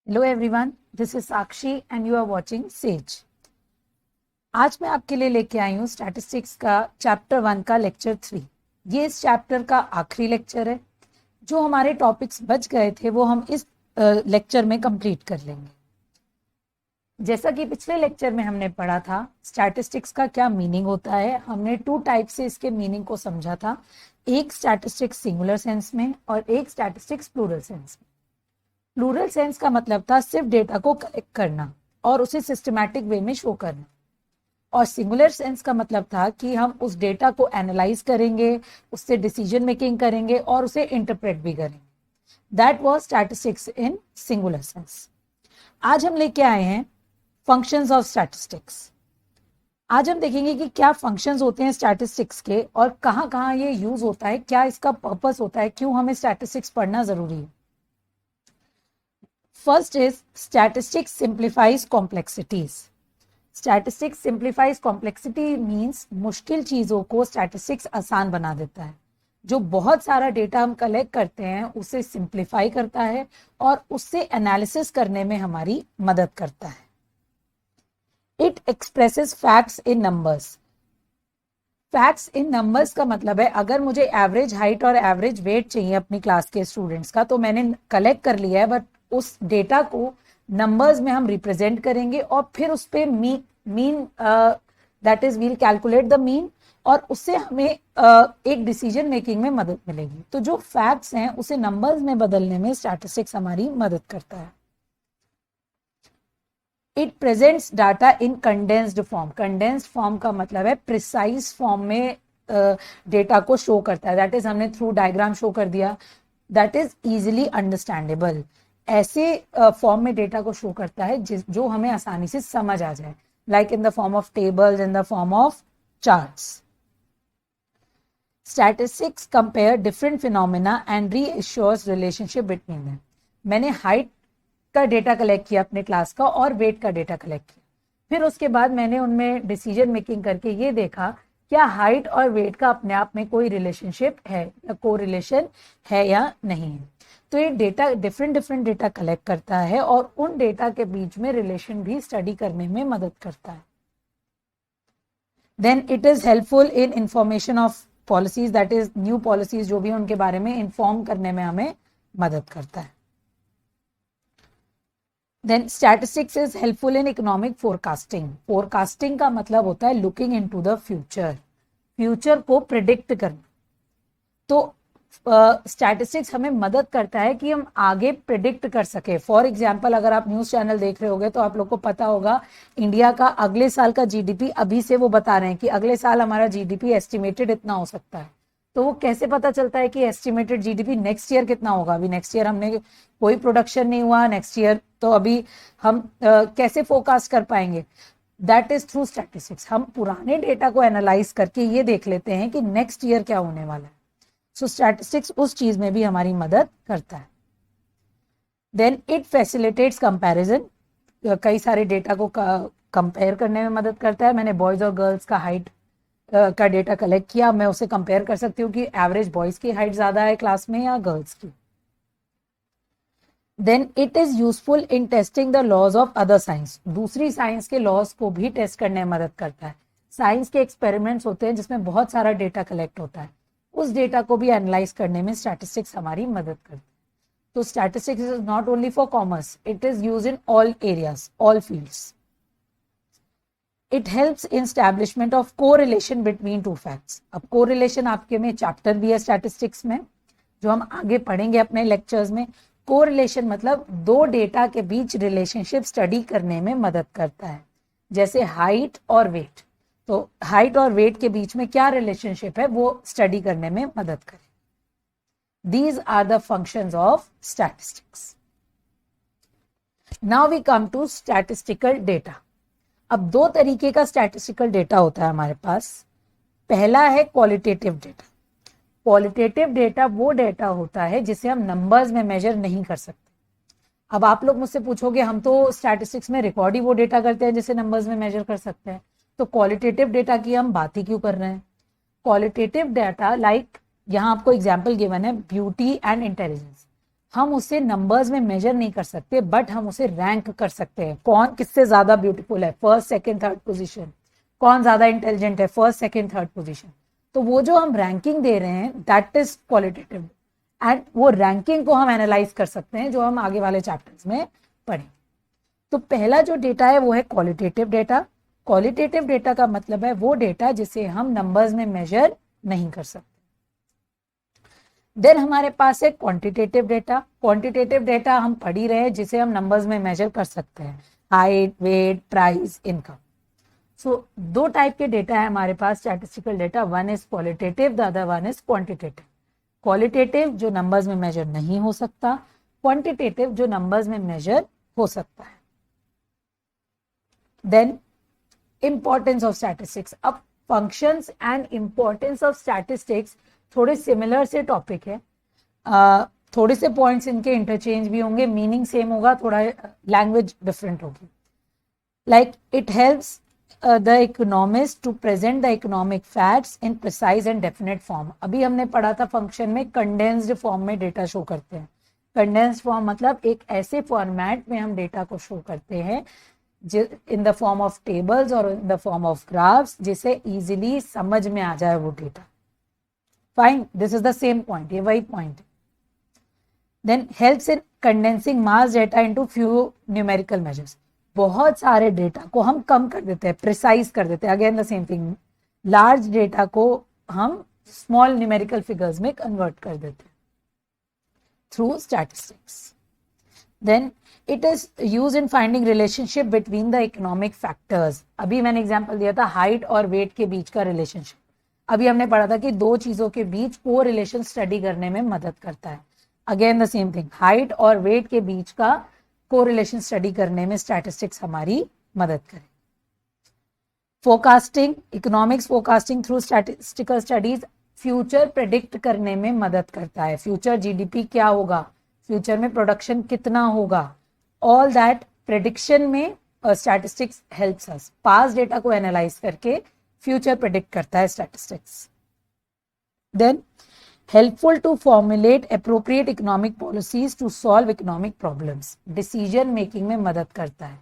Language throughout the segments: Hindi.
Hello everyone, this is Sakshi and you are watching Sage. आज मैं आपके लिए लेके आई हूँ स्टैटिस्टिक्स का चैप्टर 1 का लेक्चर 3। ये इस चैप्टर का आखिरी लेक्चर है। जो हमारे टॉपिक्स बच गए थे वो हम इस लेक्चर में कंप्लीट कर लेंगे। जैसा कि पिछले लेक्चर में हमने पढ़ा था स्टैटिस्टिक्स का क्या मीनिंग होता है, हमने 2 टाइप से इसके मीनिंग को समझा था। एक स्टैटिस्टिक्स सिंगुलर सेंस में और एक स्टैटिस्टिक्स प्लूरल सेंस में। प्लूरल सेंस का मतलब था सिर्फ डेटा को कलेक्ट करना और उसे सिस्टमैटिक वे में शो करना, और सिंगुलर सेंस का मतलब था कि हम उस डेटा को एनालाइज करेंगे, उससे डिसीजन मेकिंग करेंगे और उसे इंटरप्रेट भी करेंगे। That was statistics in singular sense. आज हम लेके आए हैं फंक्शंस ऑफ स्टैटिस्टिक्स। आज हम देखेंगे कि क्या फंक्शंस होते हैं स्टैटिस्टिक्स के और कहाँ कहाँ ये यूज होता है, क्या इसका पर्पस होता है, क्यों हमें स्टैटिस्टिक्स पढ़ना जरूरी है। First is statistics simplifies complexities. Statistics simplifies complexity means मुश्किल चीजों को स्टैटिस्टिक्स आसान बना देता है। जो बहुत सारा डेटा हम कलेक्ट करते हैं उसे सिंप्लीफाई करता है और उससे एनालिसिस करने में हमारी मदद करता है। It expresses facts in numbers. Facts in numbers का मतलब है अगर मुझे एवरेज हाइट और एवरेज वेट चाहिए अपनी क्लास के स्टूडेंट्स का, तो मैंने कलेक्ट कर लिया है, बट उस डेटा को नंबर्स में हम रिप्रेजेंट करेंगे और फिर उस पे mean that is we'll calculate the mean और उससे हमें एक डिसीजन मेकिंग में मदद मिलेगी। तो जो फैक्ट्स हैं उसे नंबर्स में बदलने में स्टैटिस्टिक्स हमारी मदद करता है। It presents data in condensed form. Condensed form का मतलब है प्रिसाइज फॉर्म में डेटा को शो करता है। दैट इज हमने थ्रू डायग्राम शो कर दिया। That is easily understandable. ऐसे फॉर्म में डेटा को शो करता है जो हमें आसानी से समझ आ जाए, like in the form of tables, in the form of charts. Statistics compare different phenomena and reassures relationship between them. मैंने हाइट का डेटा कलेक्ट किया अपने क्लास का और वेट का डेटा कलेक्ट किया, फिर उसके बाद मैंने उनमें डिसीजन मेकिंग करके ये देखा क्या हाइट और वेट का अपने आप में कोई रिलेशनशिप है या कोरिलेशन है या नहीं है। तो ये डेटा डिफरेंट डेटा कलेक्ट करता है और उन डेटा के बीच में रिलेशन भी स्टडी करने में मदद करता है। Then it is helpful in information of policies, that is new policies जो भी उनके बारे में इंफॉर्म करने में हमें मदद करता है। Then statistics is helpful in economic forecasting. Forecasting का मतलब होता है looking into the future, future को प्रिडिक्ट करना। तो स्टैटिस्टिक्स हमें मदद करता है कि हम आगे प्रिडिक्ट कर सके। फॉर एग्जाम्पल, अगर आप न्यूज चैनल देख रहे होगे तो आप लोग को पता होगा इंडिया का अगले साल का जीडीपी अभी से वो बता रहे हैं कि अगले साल हमारा जीडीपी एस्टिमेटेड इतना हो सकता है। तो वो कैसे पता चलता है कि एस्टिमेटेड जीडीपी नेक्स्ट ईयर कितना होगा? अभी नेक्स्ट ईयर हमने कोई प्रोडक्शन नहीं हुआ नेक्स्ट ईयर, तो अभी हम कैसे फोरकास्ट कर पाएंगे? That is through statistics. हम पुराने डेटा को एनालाइज करके ये देख लेते हैं कि नेक्स्ट ईयर क्या होने वाला है। सो स्टैटिस्टिक्स उस चीज में भी हमारी मदद करता है। Then it facilitates comparison. कई सारे डेटा को कंपेयर करने में मदद करता है। मैंने बॉयज और गर्ल्स का हाइट का डेटा कलेक्ट किया, मैं उसे कंपेयर कर सकती हूँ कि एवरेज बॉयज की हाइट ज्यादा है क्लास में या गर्ल्स की। Then it is useful in testing the laws of other science. दूसरी साइंस के लॉज को भी टेस्ट करने में मदद करता है। साइंस के एक्सपेरिमेंट्स होते हैं जिसमें बहुत सारा डेटा कलेक्ट होता है, उस डेटा को भी एनालाइज करने में स्टैटिस्टिक्स हमारी मदद करती है। तो statistics is not only for commerce, it is use in all areas, all fields. It helps in establishment of correlation between two facts. अब कोरिलेशन आपके में चैप्टर भी है स्टैटिस्टिक्स में जो हम आगे पढ़ेंगे अपने लेक्चर्स में। कोरिलेशन मतलब दो डेटा के बीच रिलेशनशिप स्टडी करने में मदद करता है, जैसे हाइट और वेट। तो हाइट और वेट के बीच में क्या रिलेशनशिप है वो स्टडी करने में मदद करे। These are the functions of statistics. Now we come to statistical data. अब दो तरीके का स्टैटिस्टिकल डेटा होता है हमारे पास। पहला है क्वालिटेटिव डेटा। क्वालिटेटिव डेटा वो डेटा होता है जिसे हम नंबर्स में मेजर नहीं कर सकते। अब आप लोग मुझसे पूछोगे हम तो स्टैटिस्टिक्स में रिकॉर्ड ही वो डेटा करते हैं जिसे नंबर्स में मेजर कर सकते हैं, तो क्वालिटेटिव डेटा की हम बात ही क्यों कर रहे हैं? क्वालिटेटिव डेटा लाइक यहाँ आपको एग्जाम्पल गिवन है ब्यूटी एंड इंटेलिजेंस। हम उसे नंबर्स में मेजर नहीं कर सकते, बट हम उसे रैंक कर सकते हैं। कौन किससे ज्यादा ब्यूटीफुल है, फर्स्ट सेकंड थर्ड पोजीशन, कौन ज्यादा इंटेलिजेंट है, फर्स्ट सेकंड थर्ड पोजीशन। तो वो जो हम रैंकिंग दे रहे हैं दैट इज क्वालिटेटिव, एंड वो रैंकिंग को हम एनालाइज कर सकते हैं, जो हम आगे वाले चैप्टर्स में पढ़ें। तो पहला जो डेटा है वो है क्वालिटेटिव डेटा। क्वालिटेटिव डेटा का मतलब है वो डेटा जिसे हम नंबर्स में मेजर नहीं कर सकते। देन हमारे पास है क्वांटिटेटिव डेटा। क्वांटिटेटिव डेटा हम पढ़ ही रहे हैं, जिसे हम नंबर्स में मेजर कर सकते हैं, height, weight, price, income. So दो टाइप के डेटा है हमारे पास statistical data, one is qualitative, the other one is quantitative. Qualitative जो नंबर्स में मेजर नहीं हो सकता, क्वांटिटेटिव जो नंबर्स में मेजर हो सकता है। Then importance of statistics. अब functions and importance of statistics थोड़े सिमिलर से टॉपिक है, थोड़े से पॉइंट्स इनके इंटरचेंज भी होंगे, मीनिंग सेम होगा, थोड़ा लैंग्वेज डिफरेंट होगी। Like it helps the economist to present the economic facts in precise and definite form. अभी हमने पढ़ा था फंक्शन में कंडेंस्ड फॉर्म में डेटा शो करते हैं। कंडेंस्ड फॉर्म मतलब एक ऐसे फॉर्मेट में हम डेटा को शो करते हैं in the form of tables और in the form of graphs, जिसे इजीली समझ में आ जाए वो data. Fine, this is the same point, ये वही पॉइंट है। Then helps in condensing mass data into few numerical measures. बहुत सारे डेटा को हम कम कर देते हैं, प्रिसाइज कर देते हैं, again the same thing. Large data को हम स्मॉल न्यूमेरिकल फिगर्स में कन्वर्ट कर देते हैं through statistics. Then it is use in finding relationship between the economic factors. अभी मैंने एग्जांपल दिया था हाइट और वेट के बीच का रिलेशनशिप। अभी हमने पढ़ा था कि दो चीजों के बीच को रिलेशन स्टडी करने में मदद करता है। Again the same thing, height और वेट के बीच का कोरिलेशन स्टडी करने में स्टैटिस्टिक्स हमारी मदद करे। Forecasting, economics forecasting through statistical studies future predict करने में मदद करता है। फ्यूचर जीडीपी क्या होगा, फ्यूचर में प्रोडक्शन कितना होगा, ऑल दैट प्रेडिक्शन में statistics helps us. Past data को एनालाइज करके फ्यूचर प्रेडिक्ट करता है statistics. Then helpful to formulate appropriate economic policies to solve economic problems। Decision making में मदद करता है।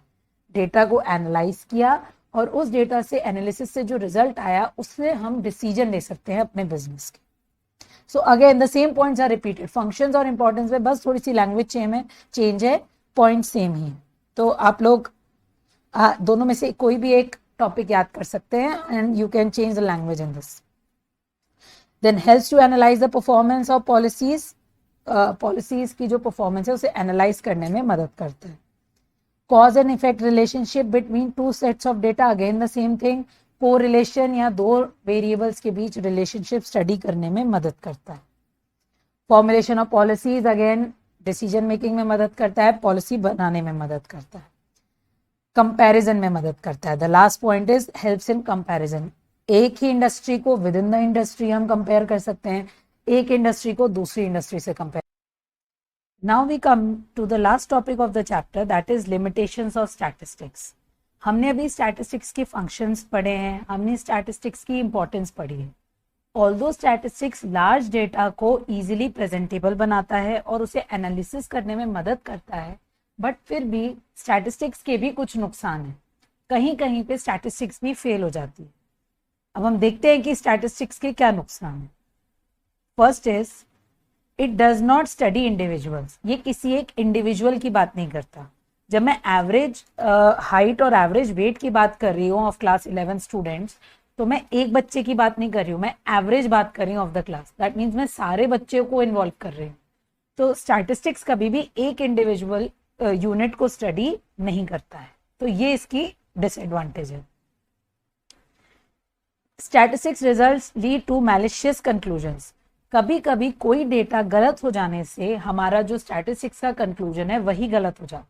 डेटा को एनालाइज किया और उस डेटा से एनालिसिस से जो रिजल्ट आया उससे हम डिसीजन ले सकते हैं अपने बिजनेस के। So again the same points are repeated. Functions और इंपॉर्टेंस में बस थोड़ी सी लैंग्वेज चेंज है, पॉइंट सेम ही। तो आप लोग दोनों में से कोई भी एक टॉपिक याद कर सकते हैं and you can change the language in this. Then helps to analyze the performance of policies। Policies की जो परफॉर्मेंस है उसे एनालाइज करने में मदद करता है। Cause and effect relationship between two sets of data, again the same thing. को रिलेशन या दो वेरिएबल्स के बीच रिलेशनशिप स्टडी करने में मदद करता है। Formulation of policies, again decision making में मदद करता है, पॉलिसी बनाने में मदद करता है। कंपैरिजन में मदद करता है। The last point is helps in comparison. एक ही इंडस्ट्री को विद इन द इंडस्ट्री हम कंपेयर कर सकते हैं, एक इंडस्ट्री को दूसरी इंडस्ट्री से compare. Now we come to the last topic of the chapter, that is limitations of statistics. हमने अभी स्टैटिस्टिक्स के फंक्शंस पढ़े हैं, हमने स्टैटिस्टिक्स की इंपॉर्टेंस पढ़ी है। ऑल्दो स्टैटिस्टिक्स लार्ज डेटा को इजीली प्रेजेंटेबल बनाता है और उसे एनालिसिस करने में मदद करता है, बट फिर भी स्टैटिस्टिक्स के भी कुछ नुकसान है। कहीं कहीं पे स्टैटिस्टिक्स भी फेल हो जाती है। अब हम देखते हैं कि स्टैटिस्टिक्स के क्या नुकसान है। First is it does not study individuals. ये किसी एक इंडिविजुअल की बात नहीं करता। जब मैं एवरेज हाइट और एवरेज वेट की बात कर रही हूँ ऑफ क्लास 11 स्टूडेंट्स, तो मैं एक बच्चे की बात नहीं कर रही हूँ, मैं एवरेज बात कर रही हूँ of the class. That means मैं सारे बच्चों को इन्वॉल्व कर रही हूँ। तो स्टैटिस्टिक्स कभी भी एक इंडिविजुअल यूनिट को स्टडी नहीं करता है, तो ये इसकी डिसएडवांटेज है। Statistics results lead to malicious conclusions. कभी कभी कोई डेटा गलत हो जाने से हमारा जो स्टैटिस्टिक्स का कंक्लूजन है वही गलत हो जाता है।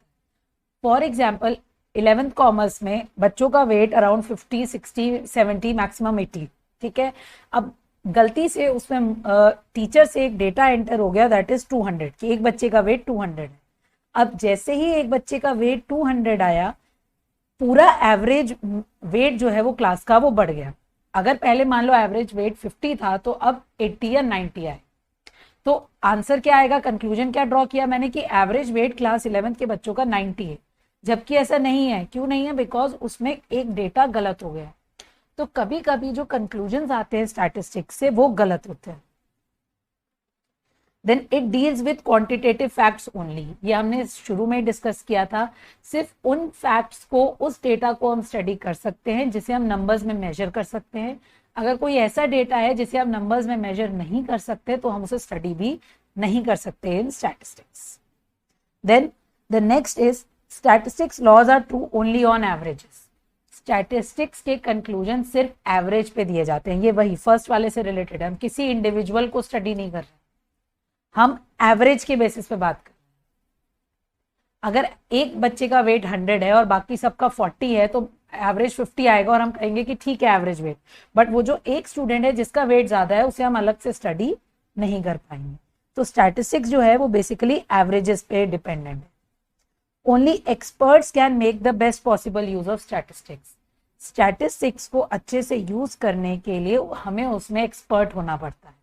फॉर एग्जाम्पल 11th कॉमर्स में बच्चों का वेट अराउंड 50, 60, 70, मैक्सिमम 80, ठीक है। अब गलती से उसमें टीचर से एक डेटा एंटर हो गया दैट इज 200 कि एक बच्चे का वेट 200 है। अब जैसे ही एक बच्चे का वेट 200 आया, पूरा एवरेज वेट जो है वो क्लास का वो बढ़ गया। अगर पहले मान लो एवरेज वेट 50 था तो अब 80 या 90 आए। तो आंसर क्या आएगा, कंक्लूजन क्या ड्रॉ किया मैंने कि एवरेज वेट क्लास 11th के बच्चों का 90 है, जबकि ऐसा नहीं है। क्यों नहीं है? बिकॉज उसमें एक डेटा गलत हो गया है। तो कभी कभी जो कंक्लूजन आते हैं स्टैटिस्टिक्स से वो गलत होते हैं। Then it deals with quantitative facts only, ये हमने शुरू में डिस्कस किया था। सिर्फ उन फैक्ट्स को, उस डेटा को हम स्टडी कर सकते हैं जिसे हम नंबर्स में मेजर कर सकते हैं। अगर कोई ऐसा डेटा है जिसे हम नंबर्स में मेजर नहीं कर सकते तो हम उसे स्टडी भी नहीं कर सकते in statistics. Then the next is statistics laws are true only on averages. Statistics के कंक्लूजन सिर्फ एवरेज पे दिए जाते हैं। ये वही फर्स्ट वाले से रिलेटेड है, हम किसी इंडिविजुअल को स्टडी नहीं कर रहे, हम एवरेज के बेसिस पे बात कर रहे हैं। अगर एक बच्चे का वेट 100 है और बाकी सबका 40 है तो एवरेज 50 आएगा और हम कहेंगे कि ठीक है एवरेज वेट। बट वो जो एक स्टूडेंट है जिसका वेट ज्यादा है उसे हम अलग से स्टडी नहीं कर पाएंगे। तो स्टैटिस्टिक्स जो है वो बेसिकली एवरेजेस पे डिपेंडेंट है। Only experts can make the best possible use of statistics. Statistics को अच्छे से यूज करने के लिए हमें उसमें एक्सपर्ट होना पड़ता है।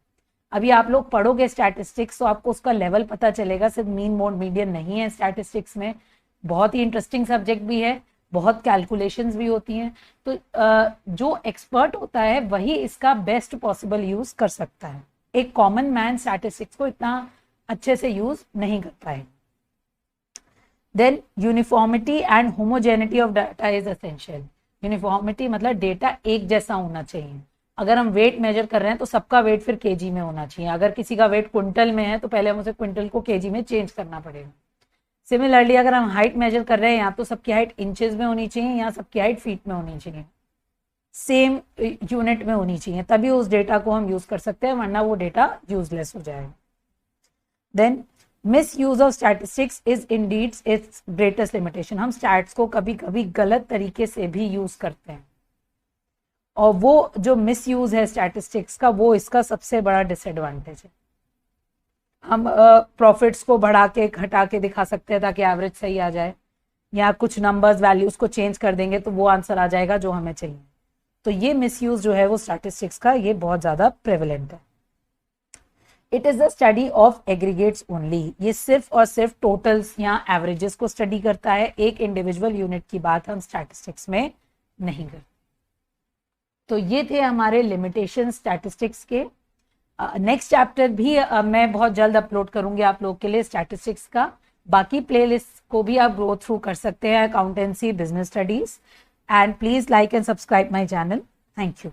अभी आप लोग पढ़ोगे स्टैटिस्टिक्स तो आपको उसका लेवल पता चलेगा, सिर्फ मीन मोड मीडियन नहीं है स्टैटिस्टिक्स में। बहुत ही इंटरेस्टिंग सब्जेक्ट भी है, बहुत कैलकुलेशंस भी होती हैं। तो जो एक्सपर्ट होता है वही इसका बेस्ट पॉसिबल यूज कर सकता है। एक कॉमन मैन स्टैटिस्टिक्स को इतना अच्छे से यूज नहीं कर पाए। Then uniformity and homogeneity of data is essential. Uniformity मतलब डेटा एक जैसा होना चाहिए। अगर हम वेट मेजर कर रहे हैं तो सबका वेट फिर केजी में होना चाहिए। अगर किसी का वेट क्विंटल में है तो पहले हम उसे क्विंटल को केजी में चेंज करना पड़ेगा। सिमिलरली अगर हम हाइट मेजर कर रहे हैं या तो सबकी हाइट इंचेस में होनी चाहिए या सबकी हाइट फीट में होनी चाहिए, सेम यूनिट में होनी चाहिए, तभी उस डेटा को हम यूज कर सकते हैं, वरना वो डेटा यूजलेस हो जाएगा। Then misuse of statistics is indeed its greatest limitation. हम स्टैट्स को कभी कभी गलत तरीके से भी यूज करते हैं और वो जो मिस यूज है स्टैटिस्टिक्स का वो इसका सबसे बड़ा डिसएडवांटेज है। हम प्रॉफिट्स को बढ़ा के घटा के दिखा सकते हैं ताकि एवरेज सही आ जाए, या कुछ नंबर्स वैल्यूज को चेंज कर देंगे तो वो आंसर आ जाएगा जो हमें चाहिए। तो ये मिसयूज जो है वो स्टैटिस्टिक्स का ये बहुत ज्यादा प्रेवलेंट है। It is the study of aggregates only. ये सिर्फ और सिर्फ टोटल्स या एवरेजेस को स्टडी करता है, एक इंडिविजुअल यूनिट की बात हम स्टैटिस्टिक्स में नहीं करते। तो ये थे हमारे लिमिटेशन स्टैटिस्टिक्स के। नेक्स्ट चैप्टर भी मैं बहुत जल्द अपलोड करूंगी आप लोग के लिए स्टैटिस्टिक्स का। बाकी प्लेलिस्ट को भी आप गो थ्रू कर सकते हैं, accountancy, business studies. And please like and subscribe my channel. Thank you.